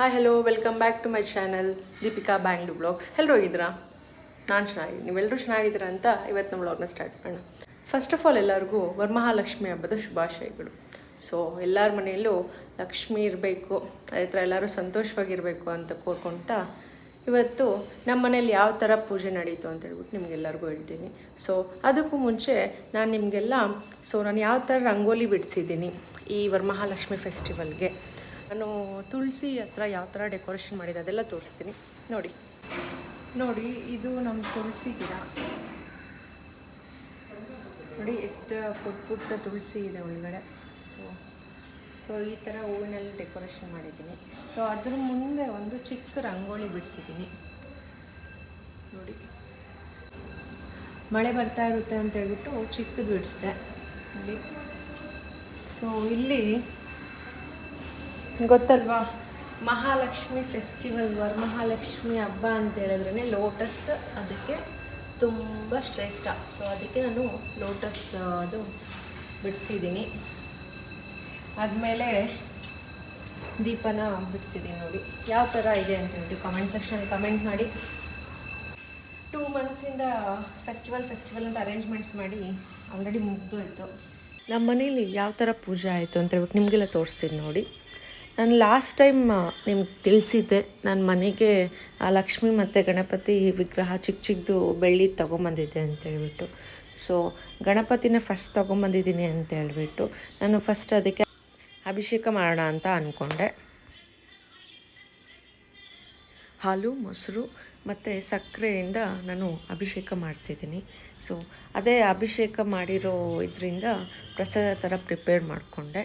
Hi hello welcome back to my channel Deepika Bangalore blogs. ಎಲ್ಲರೂ ಹೋಗಿದ್ದೀರಾ? ನಾನು ಚೆನ್ನಾಗಿದ್ದೀನಿ, ನೀವೆಲ್ಲರೂ ಚೆನ್ನಾಗಿದ್ದೀರಾ ಅಂತ ಇವತ್ತು ನಮ್ಮ ವ್ಲಾಗ್ನ ಸ್ಟಾರ್ಟ್ ಮಾಡೋಣ. ಫಸ್ಟ್ ಆಫ್ ಆಲ್ ಎಲ್ಲರಿಗೂ ವರಮಹಾಲಕ್ಷ್ಮಿ ಹಬ್ಬದ ಶುಭಾಶಯಗಳು. ಸೊ ಎಲ್ಲರ ಮನೆಯಲ್ಲೂ ಲಕ್ಷ್ಮಿ ಇರಬೇಕು, ಅದೇ ಥರ ಎಲ್ಲರೂ ಸಂತೋಷವಾಗಿರಬೇಕು ಅಂತ ಕೋರ್ಕೊಳ್ತಾ ಇವತ್ತು ನಮ್ಮ ಮನೇಲಿ ಯಾವ ಥರ ಪೂಜೆ ನಡೀತು ಅಂತ ಹೇಳ್ಬಿಟ್ಟು ನಿಮಗೆಲ್ಲರಿಗೂ ಹೇಳ್ತೀನಿ. ಸೊ ಅದಕ್ಕೂ ಮುಂಚೆ ನಾನು ಯಾವ ಥರ ರಂಗೋಲಿ ಬಿಡಿಸಿದ್ದೀನಿ ಈ ವರಮಹಾಲಕ್ಷ್ಮಿ ಫೆಸ್ಟಿವಲ್ಗೆ, ನಾನು ತುಳಸಿ ಹತ್ರ ಯಾವ ಥರ ಡೆಕೋರೇಷನ್ ಮಾಡಿದೆ ಅದೆಲ್ಲ ತೋರಿಸ್ತೀನಿ. ನೋಡಿ ಇದು ನಮ್ಮ ತುಳಸಿ ಗಿಡ. ನೋಡಿ ಎಷ್ಟು ಪುಟ್ಟ ತುಳಸಿ ಇದೆ ಒಳಗಡೆ. ಸೊ ಈ ಥರ ಹೂವಿನಲ್ಲಿ ಡೆಕೋರೇಷನ್ ಮಾಡಿದ್ದೀನಿ. ಸೊ ಅದ್ರ ಮುಂದೆ ಒಂದು ಚಿಕ್ಕ ರಂಗೋಲಿ ಬಿಡಿಸಿದ್ದೀನಿ. ನೋಡಿ, ಮಳೆ ಬರ್ತಾ ಇರುತ್ತೆ ಅಂತ ಹೇಳ್ಬಿಟ್ಟು ಚಿಕ್ಕದು ಬಿಡಿಸಿದೆ ನೋಡಿ. ಸೊ ಇಲ್ಲಿ ಗೊತ್ತಲ್ವಾ, ಮಹಾಲಕ್ಷ್ಮಿ ಫೆಸ್ಟಿವಲ್, ವರಮಹಾಲಕ್ಷ್ಮಿ ಹಬ್ಬ ಅಂತ ಹೇಳಿದ್ರೇ ಲೋಟಸ್ ಅದಕ್ಕೆ ತುಂಬ ಶ್ರೇಷ್ಠ. ಸೊ ಅದಕ್ಕೆ ನಾನು ಲೋಟಸ್ ಅದು ಬಿಡಿಸಿದ್ದೀನಿ. ಆದಮೇಲೆ ದೀಪನ ಬಿಡಿಸಿದ್ದೀನಿ. ನೋಡಿ ಯಾವ ಥರ ಇದೆ ಅಂತ ಹೇಳಿ ಕಮೆಂಟ್ ಸೆಕ್ಷನ್ ಕಮೆಂಟ್ ಮಾಡಿ. 2 ಮಂತ್ಸಿಂದ ಫೆಸ್ಟಿವಲ್ ಅಂತ ಅರೇಂಜ್ಮೆಂಟ್ಸ್ ಮಾಡಿ ಆಲ್ರೆಡಿ ಮುಗಿದೋಯ್ತು. ನಮ್ಮ ಮನೇಲಿ ಯಾವ ಥರ ಪೂಜೆ ಆಯಿತು ಅಂತ ಹೇಳ್ಬಿಟ್ಟು ನಿಮಗೆಲ್ಲ ತೋರಿಸ್ತೀನಿ ನೋಡಿ. ನಾನು ಲಾಸ್ಟ್ ಟೈಮ್ ನಿಮ್ಗೆ ತಿಳಿಸಿದ್ದೆ, ನನ್ನ ಮನೆಗೆ ಲಕ್ಷ್ಮಿ ಮತ್ತು ಗಣಪತಿ ವಿಗ್ರಹ ಚಿಕ್ಕದು ಬೆಳ್ಳಿ ತೊಗೊಂಬಂದಿದ್ದೆ ಅಂತೇಳ್ಬಿಟ್ಟು. ಸೊ ಗಣಪತಿನ ಫಸ್ಟ್ ತೊಗೊಂಬಂದಿದ್ದೀನಿ ಅಂತ ಹೇಳ್ಬಿಟ್ಟು ನಾನು ಫಸ್ಟ್ ಅದಕ್ಕೆ ಅಭಿಷೇಕ ಮಾಡೋಣ ಅಂತ ಅಂದ್ಕೊಂಡೆ. ಹಾಲು, ಮೊಸರು ಮತ್ತು ಸಕ್ಕರೆಯಿಂದ ನಾನು ಅಭಿಷೇಕ ಮಾಡ್ತಿದ್ದೀನಿ. ಸೊ ಅದೇ ಅಭಿಷೇಕ ಮಾಡಿರೋ ಇದರಿಂದ ಪ್ರಸಾದ ಥರ ಪ್ರಿಪೇರ್ ಮಾಡಿಕೊಂಡೆ.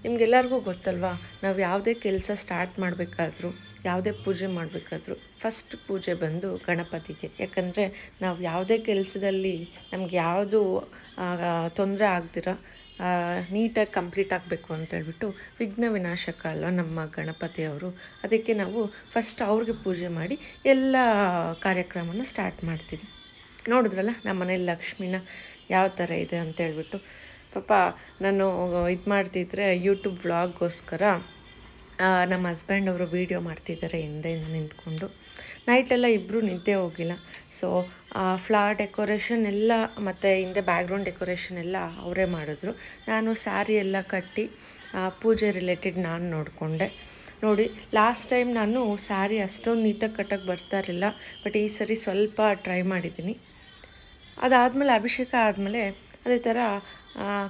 ನಿಮಗೆಲ್ಲರಿಗೂ ಗೊತ್ತಲ್ವಾ, ನಾವು ಯಾವುದೇ ಕೆಲಸ ಸ್ಟಾರ್ಟ್ ಮಾಡಬೇಕಾದ್ರೂ, ಯಾವುದೇ ಪೂಜೆ ಮಾಡಬೇಕಾದ್ರೂ ಫಸ್ಟ್ ಪೂಜೆ ಬಂದು ಗಣಪತಿಗೆ. ಯಾಕಂದರೆ ನಾವು ಯಾವುದೇ ಕೆಲಸದಲ್ಲಿ ನಮ್ಗೆ ಯಾವುದು ತೊಂದರೆ ಆಗ್ದಿರ ನೀಟಾಗಿ ಕಂಪ್ಲೀಟ್ ಆಗಬೇಕು ಅಂತೇಳ್ಬಿಟ್ಟು ವಿಘ್ನ ವಿನಾಶಕ ಅಲ್ವ ನಮ್ಮ ಗಣಪತಿಯವರು. ಅದಕ್ಕೆ ನಾವು ಫಸ್ಟ್ ಅವ್ರಿಗೆ ಪೂಜೆ ಮಾಡಿ ಎಲ್ಲ ಕಾರ್ಯಕ್ರಮನ ಸ್ಟಾರ್ಟ್ ಮಾಡ್ತೀವಿ. ನೋಡಿದ್ರಲ್ಲ ನಮ್ಮ ಮನೇಲಿ ಲಕ್ಷ್ಮಿನ ಯಾವ ಥರ ಇದೆ ಅಂತೇಳ್ಬಿಟ್ಟು. ಪಾಪ ನಾನು ಇದು ಮಾಡ್ತಿದ್ರೆ ಯೂಟ್ಯೂಬ್ ವ್ಲಾಗ್ಗೋಸ್ಕರ ನಮ್ಮ ಹಸ್ಬೆಂಡ್ ಅವರು ವೀಡಿಯೋ ಮಾಡ್ತಿದ್ದಾರೆ ಹಿಂದೆಯಿಂದ ನಿಂತ್ಕೊಂಡು. ನೈಟೆಲ್ಲ ಇಬ್ಬರು ನಿದ್ದೆ ಹೋಗಿಲ್ಲ. ಸೊ ಫ್ಲವರ್ ಡೆಕೋರೇಷನ್ ಎಲ್ಲ ಮತ್ತು ಹಿಂದೆ ಬ್ಯಾಕ್ಗ್ರೌಂಡ್ ಡೆಕೋರೇಷನ್ ಎಲ್ಲ ಅವರೇ ಮಾಡಿದ್ರು. ನಾನು ಸ್ಯಾರಿ ಎಲ್ಲ ಕಟ್ಟಿ ಪೂಜೆ ರಿಲೇಟೆಡ್ ನಾನು ನೋಡಿಕೊಂಡೆ. ನೋಡಿ, ಲಾಸ್ಟ್ ಟೈಮ್ ನಾನು ಸ್ಯಾರಿ ಅಷ್ಟೊಂದು ನೀಟಾಗಿ ಕಟ್ಟೋಕ್ಕೆ ಬರ್ತಾ ಇರಲಿಲ್ಲ, ಬಟ್ ಈ ಸರಿ ಸ್ವಲ್ಪ ಟ್ರೈ ಮಾಡಿದ್ದೀನಿ. ಅದಾದಮೇಲೆ ಅಭಿಷೇಕ ಆದಮೇಲೆ ಅದೇ ಥರ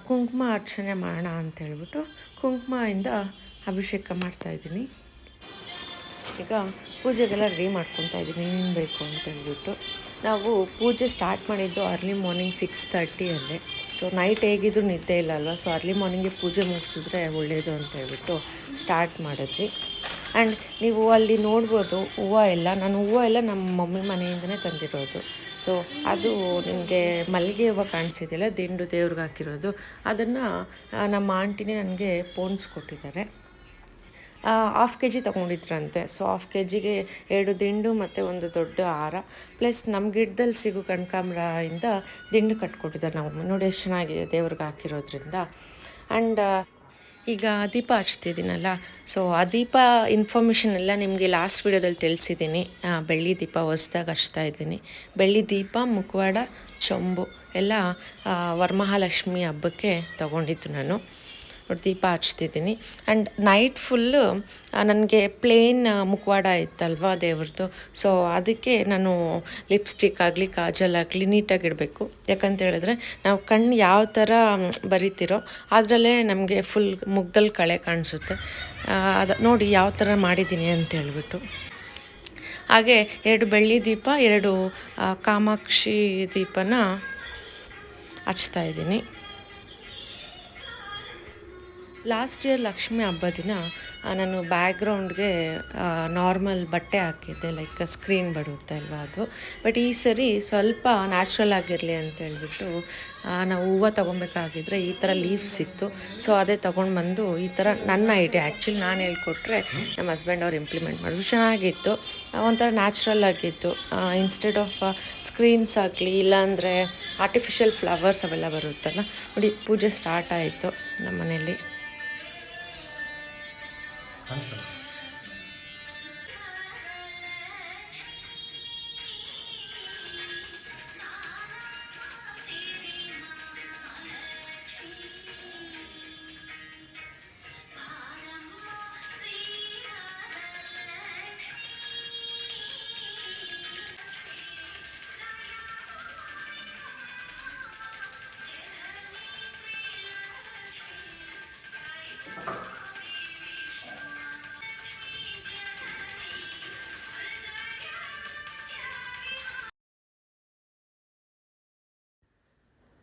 ಕುಂಕುಮ ಅರ್ಚನೆ ಮಾಡೋಣ ಅಂತೇಳ್ಬಿಟ್ಟು ಕುಂಕುಮದಿಂದ ಅಭಿಷೇಕ ಮಾಡ್ತಾಯಿದ್ದೀನಿ. ಈಗ ಪೂಜೆಗೆಲ್ಲ ರೆಡಿ ಮಾಡ್ಕೊತಾ ಇದ್ದೀನಿ ಏನೇನು ಬೇಕು ಅಂತೇಳ್ಬಿಟ್ಟು. ನಾವು ಪೂಜೆ ಸ್ಟಾರ್ಟ್ ಮಾಡಿದ್ದು ಅರ್ಲಿ ಮಾರ್ನಿಂಗ್ 6:30 ಸೊ ನೈಟ್ ಹೇಗಿದ್ರು ನಿದ್ದೆ ಇಲ್ಲ ಅಲ್ವ. ಸೊ ಅರ್ಲಿ ಮಾರ್ನಿಂಗ್ಗೆ ಪೂಜೆ ಮುಗಿಸಿದ್ರೆ ಒಳ್ಳೆಯದು ಅಂತೇಳ್ಬಿಟ್ಟು ಸ್ಟಾರ್ಟ್ ಮಾಡಿದ್ವಿ. ಆ್ಯಂಡ್ ನೀವು ಅಲ್ಲಿ ನೋಡ್ಬೋದು ನಾನು ಹೂವು ಎಲ್ಲ ನಮ್ಮ ಮಮ್ಮಿ ಮನೆಯಿಂದನೇ ತಂದಿರೋದು. ಸೊ ಅದು ನಿಮಗೆ ಮಲ್ಲಿಗೆ ಹೂವು ಕಾಣಿಸಿದೆಯಲ್ಲ, ದಿಂಡು ದೇವ್ರಿಗೆ ಹಾಕಿರೋದು, ಅದನ್ನು ನಮ್ಮ ಆಂಟಿನೇ ನನಗೆ ಪೋಣಿಸ್ಕೊಟ್ಟಿದ್ದಾರೆ. 1/2 kg ತೊಗೊಂಡಿದ್ರಂತೆ. ಸೊ 1/2 kgಗೆ 2 ದಿಂಡು ಮತ್ತು ಒಂದು ದೊಡ್ಡ ಹಾರ, ಪ್ಲಸ್ ನಮ್ಮ ಗಿಡದಲ್ಲಿ ಸಿಗೋ ಕನಕಾಂಬರದಿಂದ ದಿಂಡು ಕಟ್ಕೊಟ್ಟಿದ್ದಾರೆ ನಾವು. ನೋಡಿ ಎಷ್ಟು ಚೆನ್ನಾಗಿದೆ ದೇವ್ರಿಗೆ ಹಾಕಿರೋದ್ರಿಂದ. ಆ್ಯಂಡ್ ಈಗ ದೀಪ ಹಚ್ತಿದ್ದೀನಲ್ಲ, ಸೊ ಆ ದೀಪ ಇನ್ಫಾರ್ಮೇಷನ್ ಎಲ್ಲ ನಿಮಗೆ ಲಾಸ್ಟ್ ವಿಡಿಯೋದಲ್ಲಿ ತಿಳಿಸಿದ್ದೀನಿ. ಬೆಳ್ಳಿ ದೀಪ ಹೊಸ್ದಾಗಿ ಹಚ್ತಾ ಇದ್ದೀನಿ. ಬೆಳ್ಳಿ ದೀಪ, ಮುಖವಾಡ, ಚೊಂಬು ಎಲ್ಲ ವರಮಹಾಲಕ್ಷ್ಮಿ ಹಬ್ಬಕ್ಕೆ ತೊಗೊಂಡಿದ್ದು ನಾನು. ದೀಪ ಹಚ್ತಿದ್ದೀನಿ. ಆ್ಯಂಡ್ ನೈಟ್ ಫುಲ್ಲು ನನಗೆ ಪ್ಲೇನ್ ಮುಖವಾಡ ಇತ್ತಲ್ವ ದೇವ್ರದ್ದು. ಸೊ ಅದಕ್ಕೆ ನಾನು ಲಿಪ್ಸ್ಟಿಕ್ ಆಗಲಿ ಕಾಜಲ್ ಆಗಲಿ ನೀಟಾಗಿಡಬೇಕು. ಯಾಕಂತ ಹೇಳಿದ್ರೆ ನಾವು ಕಣ್ಣು ಯಾವ ಥರ ಬರಿತೀರೋ ಅದರಲ್ಲೇ ನಮಗೆ ಫುಲ್ ಮುಖದಲ್ಲಿ ಕಳೆ ಕಾಣಿಸುತ್ತೆ. ಅದು ನೋಡಿ ಯಾವ ಥರ ಮಾಡಿದ್ದೀನಿ ಅಂತೇಳ್ಬಿಟ್ಟು. ಹಾಗೆ 2 ಬೆಳ್ಳಿ ದೀಪ, 2 ಕಾಮಾಕ್ಷಿ ದೀಪನ ಹಚ್ತಾಯಿದ್ದೀನಿ. ಲಾಸ್ಟ್ ಇಯರ್ ಲಕ್ಷ್ಮಿ ಹಬ್ಬ ದಿನ ನಾನು ಬ್ಯಾಕ್ಗ್ರೌಂಡ್ಗೆ ನಾರ್ಮಲ್ ಬಟ್ಟೆ ಹಾಕಿದ್ದೆ, ಲೈಕ್ ಸ್ಕ್ರೀನ್ ಬರುತ್ತೆ ಅಲ್ವ ಅದು. ಬಟ್ ಈ ಸರಿ ಸ್ವಲ್ಪ ನ್ಯಾಚುರಲ್ ಆಗಿರಲಿ ಅಂತೇಳ್ಬಿಟ್ಟು ನಾವು ಹೂವು ತೊಗೊಬೇಕಾಗಿದ್ರೆ ಈ ಥರ ಲೀವ್ಸ್ ಇತ್ತು. ಸೊ ಅದೇ ತೊಗೊಂಡು ಬಂದು ಈ ಥರ ನನ್ನ ಐಡಿಯಾ, ಆ್ಯಕ್ಚುಲಿ ನಾನು ಹೇಳ್ಕೊಟ್ರೆ ನಮ್ಮ ಹಸ್ಬೆಂಡ್ ಅವ್ರು ಇಂಪ್ಲಿಮೆಂಟ್ ಮಾಡಿದ್ರು. ಚೆನ್ನಾಗಿತ್ತು, ಒಂಥರ ನ್ಯಾಚುರಲ್ ಆಗಿತ್ತು. ಇನ್ಸ್ಟೆಡ್ ಆಫ್ ಸ್ಕ್ರೀನ್ಸ್ ಆಗಲಿ, ಇಲ್ಲಾಂದರೆ ಆರ್ಟಿಫಿಷಿಯಲ್ ಫ್ಲವರ್ಸ್ ಅವೆಲ್ಲ ಬರುತ್ತಲ್ಲ. ನೋಡಿ, ಪೂಜೆ ಸ್ಟಾರ್ಟ್ ಆಯಿತು ನಮ್ಮ ಮನೇಲಿ.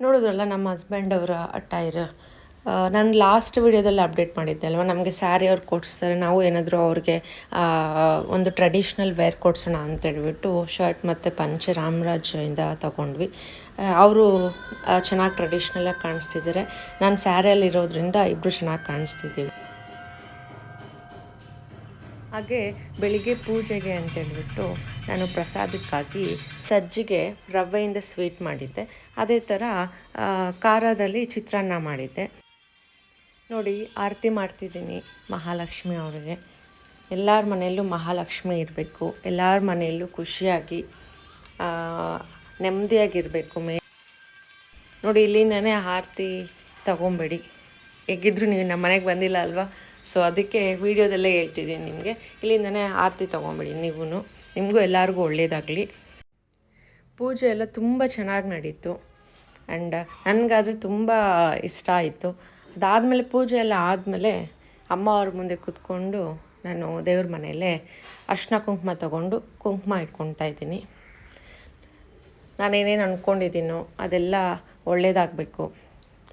ನೋಡಿದ್ರಲ್ಲ ನಮ್ಮ ಹಸ್ಬೆಂಡ್ ಅವರ ಅಟೈರ್. ನಾನು ಲಾಸ್ಟ್ ವಿಡಿಯೋದಲ್ಲಿ ಅಪ್ಡೇಟ್ ಮಾಡಿದ್ದೆ ಅಲ್ವಾ, ನಮಗೆ ಸ್ಯಾರಿ ಅವ್ರು ಕೊಡಿಸ್ತಾರೆ, ನಾವು ಏನಾದರೂ ಅವ್ರಿಗೆ ಒಂದು ಟ್ರೆಡಿಷ್ನಲ್ ವೇರ್ ಕೊಡ್ಸೋಣ ಅಂತೇಳ್ಬಿಟ್ಟು ಶರ್ಟ್ ಮತ್ತು ಪಂಚೆ ರಾಮರಾಜಿಂದ ತೊಗೊಂಡ್ವಿ. ಅವರು ಚೆನ್ನಾಗಿ ಟ್ರೆಡಿಷ್ನಲಾಗಿ ಕಾಣಿಸ್ತಿದ್ದಾರೆ, ನಾನು ಸ್ಯಾರಿಯಲ್ಲಿ ಇರೋದ್ರಿಂದ ಇಬ್ಬರು ಚೆನ್ನಾಗಿ ಕಾಣಿಸ್ತಿದ್ದೀವಿ. ಹಾಗೆ ಬೆಳಿಗ್ಗೆ ಪೂಜೆಗೆ ಅಂತೇಳ್ಬಿಟ್ಟು ನಾನು ಪ್ರಸಾದಕ್ಕಾಗಿ ಸಜ್ಜಿಗೆ ರವೆಯಿಂದ ಸ್ವೀಟ್ ಮಾಡಿದ್ದೆ. ಅದೇ ಥರ ಖಾರದಲ್ಲಿ ಚಿತ್ರಾನ್ನ ಮಾಡಿದ್ದೆ. ನೋಡಿ, ಆರತಿ ಮಾಡ್ತಿದ್ದೀನಿ ಮಹಾಲಕ್ಷ್ಮಿ ಅವರಿಗೆ. ಎಲ್ಲರ ಮನೆಯಲ್ಲೂ ಮಹಾಲಕ್ಷ್ಮಿ ಇರಬೇಕು, ಎಲ್ಲರ ಮನೆಯಲ್ಲೂ ಖುಷಿಯಾಗಿ ನೆಮ್ಮದಿಯಾಗಿರಬೇಕು. ನೋಡಿ, ಇಲ್ಲಿಂದನೇ ಆರತಿ ತೊಗೊಬೇಡಿ, ಹೇಗಿದ್ರು ನೀವು ನಮ್ಮ ಮನೆಗೆ ಬಂದಿಲ್ಲ ಅಲ್ವಾ, ಸೊ ಅದಕ್ಕೆ ವೀಡಿಯೋದಲ್ಲೇ ಹೇಳ್ತಿದ್ದೀನಿ ನಿಮಗೆ. ಇಲ್ಲಿಂದನೇ ಆರತಿ ತೊಗೊಂಬೇಡಿ ನೀವು, ನಿಮಗೂ ಎಲ್ಲರಿಗೂ ಒಳ್ಳೆಯದಾಗಲಿ. ಪೂಜೆ ಎಲ್ಲ ತುಂಬ ಚೆನ್ನಾಗಿ ನಡೀತು ಆ್ಯಂಡ್ ನನಗಾದರೆ ತುಂಬ ಇಷ್ಟ ಆಯಿತು. ಅದಾದಮೇಲೆ ಪೂಜೆ ಎಲ್ಲ ಆದಮೇಲೆ ಅಮ್ಮ ಅವ್ರ ಮುಂದೆ ಕೂತ್ಕೊಂಡು ನಾನು ದೇವ್ರ ಮನೆಯಲ್ಲೇ ಅರ್ಶಿನ ಕುಂಕುಮ ತೊಗೊಂಡು ಕುಂಕುಮ ಇಟ್ಕೊಳ್ತಾ ಇದ್ದೀನಿ. ನಾನೇನೇನು ಅಂದ್ಕೊಂಡಿದ್ದೀನೋ ಅದೆಲ್ಲ ಒಳ್ಳೆಯದಾಗಬೇಕು,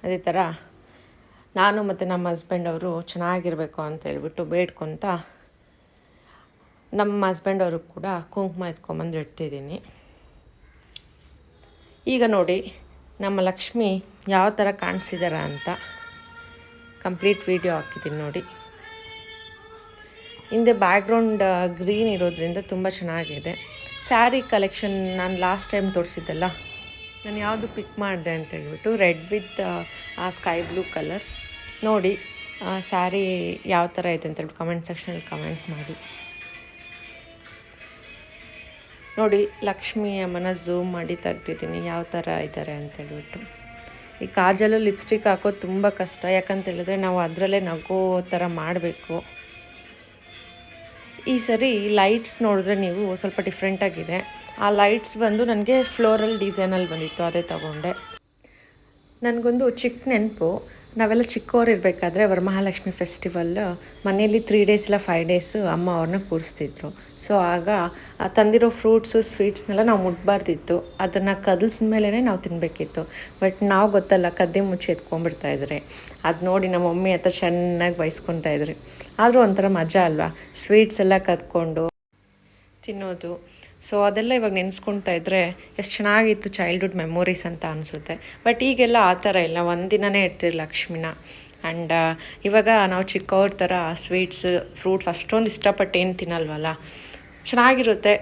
ಅದೇ ಥರ ನಾನು ಮತ್ತು ನಮ್ಮ ಹಸ್ಬೆಂಡ್ ಅವರು ಚೆನ್ನಾಗಿರಬೇಕು ಅಂತೇಳ್ಬಿಟ್ಟು ಬೇಡ್ಕೊತ ನಮ್ಮ ಹಸ್ಬೆಂಡ್ ಅವ್ರಿಗೆ ಕೂಡ ಕುಂಕುಮ ಎತ್ಕೊಂಬಂದು ಇಡ್ತಿದ್ದೀನಿ. ಈಗ ನೋಡಿ ನಮ್ಮ ಲಕ್ಷ್ಮಿ ಯಾವ ಥರ ಕಾಣಿಸಿದಾರ ಅಂತ ಕಂಪ್ಲೀಟ್ ವಿಡಿಯೋ ಹಾಕಿದ್ದೀನಿ ನೋಡಿ. ಹಿಂದೆ ಬ್ಯಾಕ್ಗ್ರೌಂಡ್ ಗ್ರೀನ್ ಇರೋದ್ರಿಂದ ತುಂಬ ಚೆನ್ನಾಗಿದೆ. ಸ್ಯಾರಿ ಕಲೆಕ್ಷನ್ ನಾನು ಲಾಸ್ಟ್ ಟೈಮ್ ತೋರಿಸಿದ್ದಲ್ಲ, ನಾನು ಯಾವುದು ಪಿಕ್ ಮಾಡಿದೆ ಅಂತೇಳ್ಬಿಟ್ಟು red with sky blue colour. ನೋಡಿ ಸ್ಯಾರಿ ಯಾವ ಥರ ಐತೆ ಅಂತೇಳ್ಬಿಟ್ಟು ಕಮೆಂಟ್ ಸೆಕ್ಷನಲ್ಲಿ ಕಮೆಂಟ್ ಮಾಡಿ. ನೋಡಿ, ಲಕ್ಷ್ಮಿ ಅಮ್ಮನ ಝೂಮ್ ಮಾಡಿ ತೆಗ್ದಿದ್ದೀನಿ ಯಾವ ಥರ ಇದ್ದಾರೆ ಅಂತೇಳ್ಬಿಟ್ಟು. ಈ ಕಾಜಲು ಲಿಪ್ಸ್ಟಿಕ್ ಹಾಕೋದು ತುಂಬ ಕಷ್ಟ, ಯಾಕಂತೇಳಿದ್ರೆ ನಾವು ಅದರಲ್ಲೇ ನಗೋ ಥರ ಮಾಡಬೇಕು. ಈ ಸರಿ ಲೈಟ್ಸ್ ನೋಡಿದ್ರೆ ನೀವು ಸ್ವಲ್ಪ ಡಿಫ್ರೆಂಟಾಗಿದೆ. ಆ ಲೈಟ್ಸ್ ಬಂದು ನನಗೆ ಫ್ಲೋರಲ್ ಡಿಸೈನಲ್ಲಿ ಬಂದಿತ್ತು, ಅದೇ ತಗೊಂಡೆ. ನನಗೊಂದು ಚಿಕ್ಕ ನೆನಪು, ನಾವೆಲ್ಲ ಚಿಕ್ಕವ್ರು ಇರಬೇಕಾದ್ರೆ ವರಮಹಾಲಕ್ಷ್ಮಿ ಫೆಸ್ಟಿವಲ್ ಮನೆಯಲ್ಲಿ 3 days ಇಲ್ಲ 5 days ಅಮ್ಮ ಅವ್ರನ್ನ ಕೂರಿಸ್ತಿದ್ರು. ಸೊ ಆಗ ತಂದಿರೋ ಫ್ರೂಟ್ಸು ಸ್ವೀಟ್ಸ್ನೆಲ್ಲ ನಾವು ಮುಟ್ಬಾರ್ದಿತ್ತು, ಅದನ್ನು ಕದಲ್ಸಿದ ಮೇಲೇ ನಾವು ತಿನ್ನಬೇಕಿತ್ತು. ಬಟ್ ನಾವು ಗೊತ್ತಲ್ಲ, ಕದ್ದಿ ಮುಚ್ಚಿ ಎತ್ಕೊಂಡ್ಬಿಡ್ತಾಯಿದ್ರೆ. ಅದು ನೋಡಿ ನಮ್ಮ ಮಮ್ಮಿ ಹತ್ರ ಚೆನ್ನಾಗಿ ಬಯಸ್ಕೊತಾಯಿದ್ರಿ. ಆದರೂ ಒಂಥರ ಮಜಾ ಅಲ್ವಾ, ಸ್ವೀಟ್ಸ್ ಎಲ್ಲ ಕದ್ಕೊಂಡು ತಿನ್ನೋದು. ಸೊ ಅದೆಲ್ಲ ಇವಾಗ ನೆನೆಸ್ಕೊಳ್ತಾ ಇದ್ದರೆ ಎಷ್ಟು ಚೆನ್ನಾಗಿತ್ತು ಚೈಲ್ಡ್ಹುಡ್ ಮೆಮೊರೀಸ್ ಅಂತ ಅನಿಸುತ್ತೆ. ಬಟ್ ಈಗೆಲ್ಲ ಆ ಥರ ಇಲ್ಲ, ಒಂದಿನನೇ ಇರ್ತೀರಿ ಲಕ್ಷ್ಮಿನ. ಆ್ಯಂಡ್ ಇವಾಗ ನಾವು ಚಿಕ್ಕವ್ರ ಥರ ಸ್ವೀಟ್ಸ್ ಫ್ರೂಟ್ಸ್ ಅಷ್ಟೊಂದು ಇಷ್ಟಪಟ್ಟು ಏನು ತಿನ್ನಲ್ವಲ್ಲ, ಚೆನ್ನಾಗಿರುತ್ತೆ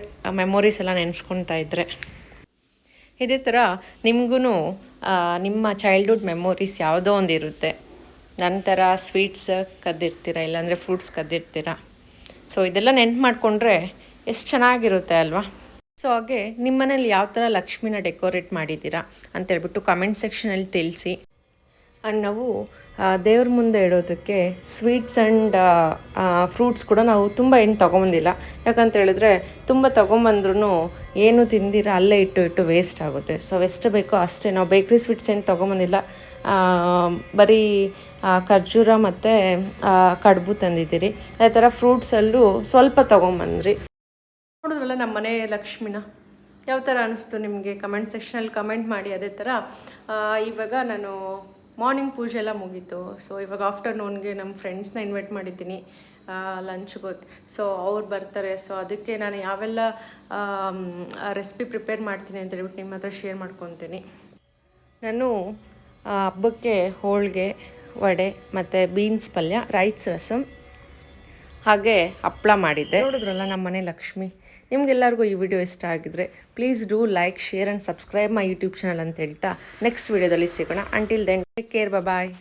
ಮೆಮೊರೀಸ್ ಎಲ್ಲ ನೆನೆಸ್ಕೊಳ್ತಾ ಇದ್ದರೆ. ಇದೇ ಥರ ನಿಮಗೂ ನಿಮ್ಮ ಚೈಲ್ಡ್ಹುಡ್ ಮೆಮೊರೀಸ್ ಯಾವುದೋ ಒಂದು ಇರುತ್ತೆ. ನನ್ನ ಥರ ಸ್ವೀಟ್ಸ್ ಕದ್ದಿರ್ತೀರ, ಇಲ್ಲಾಂದರೆ ಫ್ರೂಟ್ಸ್ ಕದ್ದಿರ್ತೀರ. ಸೊ ಇದೆಲ್ಲ ನೆನ್ಪು ಮಾಡಿಕೊಂಡ್ರೆ ಎಷ್ಟು ಚೆನ್ನಾಗಿರುತ್ತೆ ಅಲ್ವಾ. ಸೊ ಹಾಗೆ ನಿಮ್ಮ ಮನೇಲಿ ಯಾವ ಥರ ಲಕ್ಷ್ಮಿನ ಡೆಕೋರೇಟ್ ಮಾಡಿದ್ದೀರಾ ಅಂತೇಳ್ಬಿಟ್ಟು ಕಮೆಂಟ್ ಸೆಕ್ಷನಲ್ಲಿ ತಿಳಿಸಿ. ಆ್ಯಂಡ್ ನಾವು ದೇವ್ರ ಮುಂದೆ ಇಡೋದಕ್ಕೆ ಸ್ವೀಟ್ಸ್ ಆ್ಯಂಡ್ ಫ್ರೂಟ್ಸ್ ಕೂಡ ನಾವು ತುಂಬ ಏನು ತೊಗೊಂಬಂದಿಲ್ಲ. ಯಾಕಂತೇಳಿದ್ರೆ ತುಂಬ ತೊಗೊಂಬಂದ್ರೂ ಏನು ತಿಂದಿರ ಅಲ್ಲೇ ಇಟ್ಟು ವೇಸ್ಟ್ ಆಗುತ್ತೆ. ಸೊ ಎಷ್ಟು ಬೇಕೋ ಅಷ್ಟೇ. ನಾವು ಬೇಕ್ರಿ ಸ್ವೀಟ್ಸ್ ಏನು ತೊಗೊಂಬಂದಿಲ್ಲ, ಬರೀ ಖರ್ಜೂರ ಮತ್ತು ಕಡುಬು ತಂದಿದ್ದೀರಿ. ಅದೇ ಥರ ಫ್ರೂಟ್ಸಲ್ಲೂ ಸ್ವಲ್ಪ ತೊಗೊಂಬಂದ್ರಿ. ನೋಡಿದ್ರಲ್ಲ ನಮ್ಮ ಮನೆ ಲಕ್ಷ್ಮಿನ, ಯಾವ ಥರ ಅನ್ನಿಸ್ತು ನಿಮಗೆ ಕಮೆಂಟ್ ಸೆಕ್ಷನಲ್ಲಿ ಕಮೆಂಟ್ ಮಾಡಿ. ಅದೇ ಥರ ಇವಾಗ ನಾನು ಮಾರ್ನಿಂಗ್ ಪೂಜೆ ಎಲ್ಲ ಮುಗೀತು. ಸೊ ಇವಾಗ ಆಫ್ಟರ್ನೂನ್ಗೆ ನಮ್ಮ ಫ್ರೆಂಡ್ಸ್ನ ಇನ್ವೈಟ್ ಮಾಡಿದ್ದೀನಿ ಲಂಚ್ಗೆ. ಸೊ ಅವ್ರು ಬರ್ತಾರೆ. ಸೊ ಅದಕ್ಕೆ ನಾನು ಯಾವೆಲ್ಲ ರೆಸಿಪಿ ಪ್ರಿಪೇರ್ ಮಾಡ್ತೀನಿ ಅಂತ ಹೇಳ್ಬಿಟ್ಟು ನಿಮ್ಮ ಹತ್ರ ಶೇರ್ ಮಾಡ್ಕೊತೀನಿ. ನಾನು ಹಬ್ಬಕ್ಕೆ ಹೋಳಿಗೆ, ವಡೆ ಮತ್ತು ಬೀನ್ಸ್ ಪಲ್ಯ, ರೈಸ್, ರಸಮ್ ಹಾಗೆ ಹಪ್ಪಳ ಮಾಡಿದ್ದೆ. ನೋಡಿದ್ರಲ್ಲ ನಮ್ಮ ಮನೆ ಲಕ್ಷ್ಮಿ. ನಿಮಗೆಲ್ಲರಿಗೂ ಈ ವಿಡಿಯೋ ಇಷ್ಟ ಆಗಿದ್ರೆ please do like, share and subscribe my YouTube channel ಅಂತ ಹೇಳ್ತಾ ನೆಕ್ಸ್ಟ್ ವಿಡಿಯೋದಲ್ಲಿ ಸಿಗೋಣ. ಅಂಟಿಲ್ ದೆನ್ ಟೇಕ್ ಕೇರ್, ಬಾಯ್.